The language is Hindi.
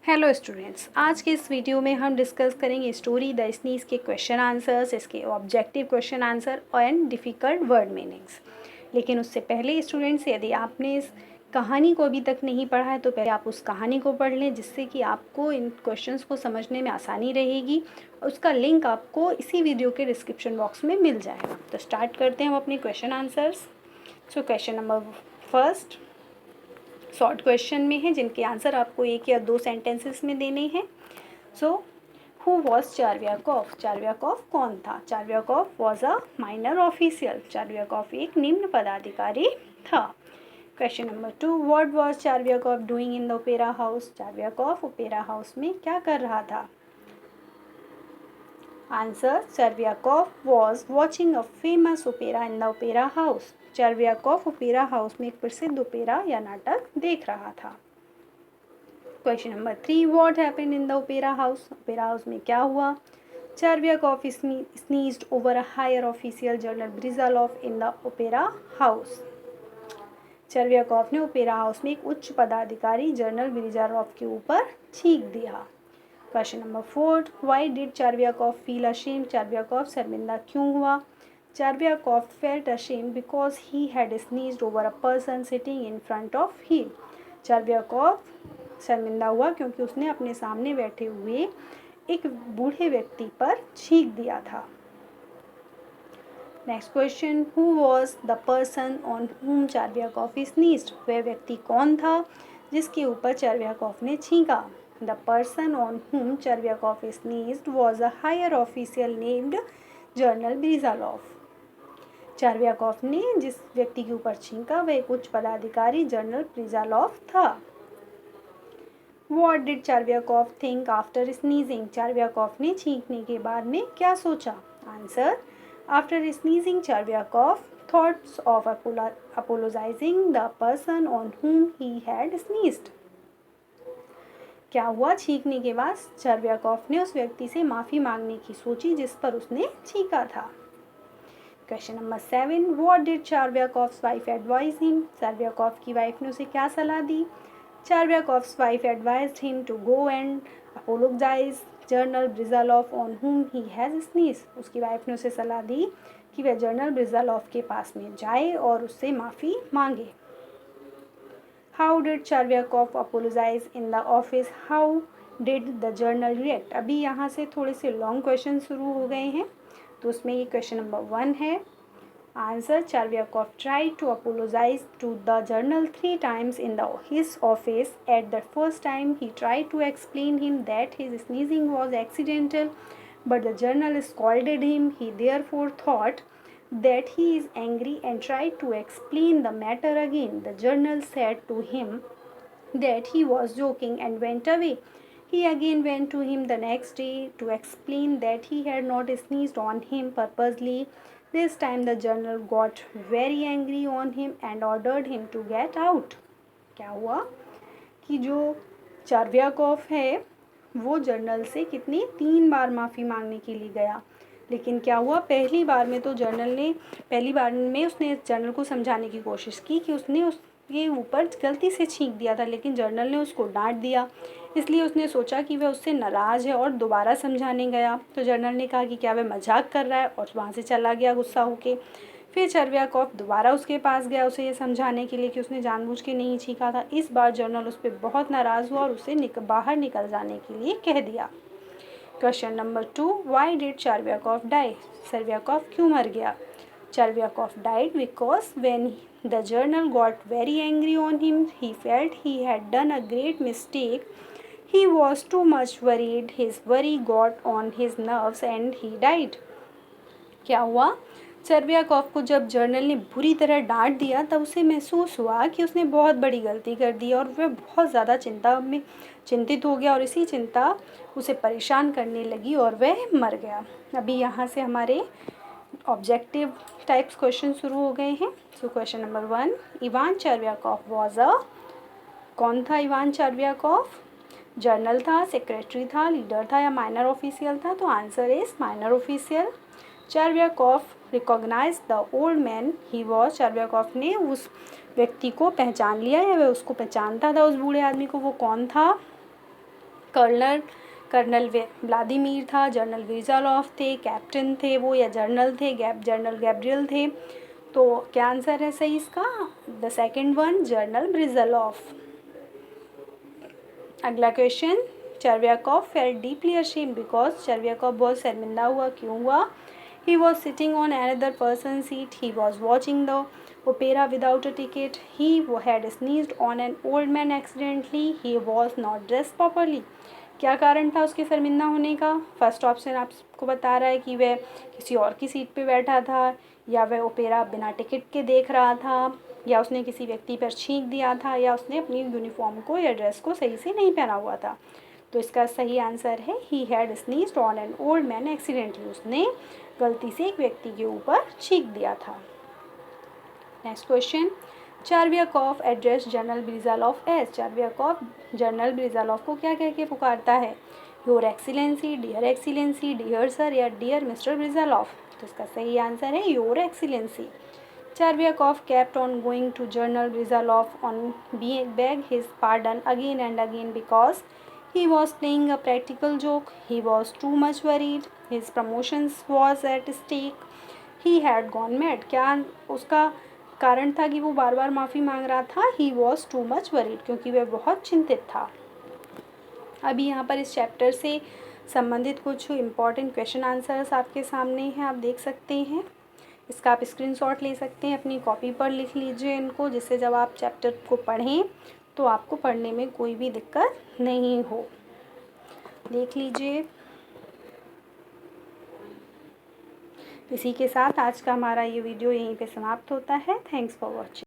हेलो स्टूडेंट्स, आज के इस वीडियो में हम डिस्कस करेंगे स्टोरी द स्नीज के क्वेश्चन आंसर्स, इसके objective question answer and difficult word meanings. लेकिन उससे पहले स्टूडेंट्स, यदि आपने इस कहानी को अभी तक नहीं पढ़ा है तो पहले आप उस कहानी को पढ़ लें, जिससे कि आपको इन क्वेश्चंस को समझने में आसानी रहेगी। उसका लिंक आपको इसी वीडियो के डिस्क्रिप्शन बॉक्स में मिल जाएगा। तो स्टार्ट करते हैं हम अपने क्वेश्चन आंसर्स। सो question number first short question में है, जिनके आंसर आपको एक या दो सेंटेंसेस में देने हैं। So who was चार्व्याकॉफ? चार्व्याकॉफ कौन था? Chervyakov was a minor official. Chervyakov एक निम्न पदाधिकारी था। Question number 2, what was Chervyakov doing in the opera house? Chervyakov opera house में क्या कर रहा था? Answer, Chervyakov was watching a famous opera in the opera house. Chervyakov opera house में एक प्रसिद्ध ओपेरा या नाटक देख रहा था। Question number 3, what happened in the opera house? Opera house में क्या हुआ? चार्व्याकॉफ sneezed over a higher official general Brizzhalov in the opera house. Chervyakov ने ओपेरा हाउस में एक उच्च पदाधिकारी जनरल ब्रिजालॉफ के ऊपर छींक दिया। Question number 4, why did Chervyakov feel ashamed? Chervyakov शर्मिंदा क्यों हुआ? Chervyakov felt ashamed because he had sneezed over a person sitting in front of him. Chervyakov शर्मिंदा हुआ क्योंकि उसने अपने सामने बैठे हुए एक बूढ़े व्यक्ति पर छींक दिया था। Next question, who was the person on whom Chervyakov sneezed? वह व्यक्ति कौन था जिसके ऊपर चार्व्याकॉफ ने छींका? The person on whom Chervyakov sneezed was a higher official named general Brizzhalov. Chervyakov ने जिस व्यक्ति के ऊपर छींका वह एक उच्च पदाधिकारी जनरल ब्रिजालॉफ था। What did चार्व्याकॉफ think after sneezing? चार्व्याकॉफ ने छींकने के बाद में क्या सोचा? Answer, after sneezing चार्व्याकॉफ thoughts of apologizing the person on whom he had sneezed। क्या हुआ? छींकने के बाद चार्व्याकॉफ ने उस व्यक्ति से माफ़ी मांगने की सोची जिस पर उसने छींका था। Question number 7, what did Chervyakov's wife advise him? Chervyakov की वाइफ ने उसे क्या सलाह दी? Charvyakof's wife advised him to go and apologize General Brizalov on whom he has sneezed। उसकी वाइफ ने उसे सलाह दी कि वह जनरल ब्रिजालॉफ के पास में जाए और उससे माफ़ी मांगे। How did Charvyakov apologize in the office? How did the journal react? अभी यहाँ से थोड़े से लॉन्ग क्वेश्चन शुरू हो गए हैं, तो उसमें ये क्वेश्चन नंबर 1 है। Answer, Charvyakov tried to apologize to the journal 3 times in his office. At the first time, he tried to explain him that his sneezing was accidental, but the journal scolded him. He therefore thought that he is angry and tried to explain the matter again. The journal said to him that he was joking and went away. He again went to him the next day to explain that he had not sneezed on him purposely. This time the journal got very angry on him and ordered him to get out। क्या हुआ कि जो चार्व्याकॉफ है वो जर्नल से कितनी 3 बार माफ़ी मांगने के लिए गया, लेकिन क्या हुआ, पहली बार में उसने जर्नल को समझाने की कोशिश की कि उसने उसके ऊपर गलती से छींक दिया था, लेकिन जर्नल ने उसको डांट दिया। इसलिए उसने सोचा कि वह उससे नाराज़ है और दोबारा समझाने गया, तो जर्नल ने कहा कि क्या वह मजाक कर रहा है, और वहाँ से चला गया गुस्सा होके। फिर चार्व्याकॉफ दोबारा उसके पास गया उसे ये समझाने के लिए कि उसने जानबूझ के नहीं छींका था। इस बार जर्नल उस पर बहुत नाराज़ हुआ और उसे बाहर निकल जाने के लिए कह दिया। Question number 2, why did Chervyakov die? Chervyakov क्यों मर गया? Chervyakov died because when the general got very angry on him he felt he had done a great mistake. He was too much worried. His worry got on his nerves and he died। क्या हुआ? चार्व्याकॉफ को जब जर्नल ने बुरी तरह डांट दिया तब उसे महसूस हुआ कि उसने बहुत बड़ी गलती कर दी और वह बहुत ज़्यादा चिंतित हो गया, और इसी चिंता उसे परेशान करने लगी और वह मर गया। अभी यहाँ से हमारे ऑब्जेक्टिव टाइप्स क्वेश्चन शुरू हो गए हैं। So question number 1, Ivan Chervyakov was a, कौन था इवान चार्व्याकॉफ? जर्नल था, सेक्रेटरी था, लीडर था या माइनर ऑफिशियल था? तो answer is minor official. Chervyakov recognize the old man he was. Chervyakov ने उस व्यक्ति को पहचान लिया या वह उसको पहचानता था, उस बूढ़े आदमी को। वो कौन था? कर्नल कर्नल व्लादिमीर था, जनरल विज़ालॉफ थे, कैप्टन थे वो या जनरल थे, जनरल गैब्रियल थे। तो क्या आंसर है सही इसका? The second one, general Brizzhalov. अगला question, Chervyakov felt deeply ashamed because, Chervyakov बहुत शर्मिंदा हुआ, क्यों हुआ? He was sitting on another person seat, he was watching the opera without a ticket, he had sneezed on an old man accidentally, he was not dressed properly. क्या कारण था उसके शर्मिंदा होने का? फर्स्ट ऑप्शन आपको बता रहा है कि वह किसी और की सीट पे बैठा था, या वह ओपेरा बिना टिकट के देख रहा था, या उसने किसी व्यक्ति पर छींक दिया था, या उसने अपनी यूनिफॉर्म को या ड्रेस को सही से नहीं पहना हुआ था। तो इसका सही आंसर है he had sneezed on an old man accidentally, उसने गलती से एक व्यक्ति के ऊपर छींक दिया था। Next question, Chervyakov address general Brizzhalov as, Chervyakov general Brizzhalov को क्या कह के पुकारता है? योर एक्सीलेंसी, डियर सर, या डियर मिस्टर ब्रिजालॉफ। तो इसका सही आंसर है your excellency. Chervyakov kept on going to General Brizalov on beg his pardon again and again because he was playing a practical joke. He was too much worried. His promotion was at stake. He had gone mad. क्या उसका कारण था कि वो बार बार माफ़ी मांग रहा था? He was too much worried, क्योंकि वह बहुत चिंतित था। अभी यहाँ पर इस चैप्टर से संबंधित कुछ इम्पॉर्टेंट क्वेश्चन आंसर्स आपके सामने हैं, आप देख सकते हैं। इसका आप स्क्रीनशॉट ले सकते हैं, अपनी कॉपी पर लिख लीजिए इनको, जिससे जब आप चैप्टर को पढ़ें तो आपको पढ़ने में कोई भी दिक्कत नहीं हो। देख लीजिए। इसी के साथ आज का हमारा ये वीडियो यहीं पे समाप्त होता है। Thanks for watching.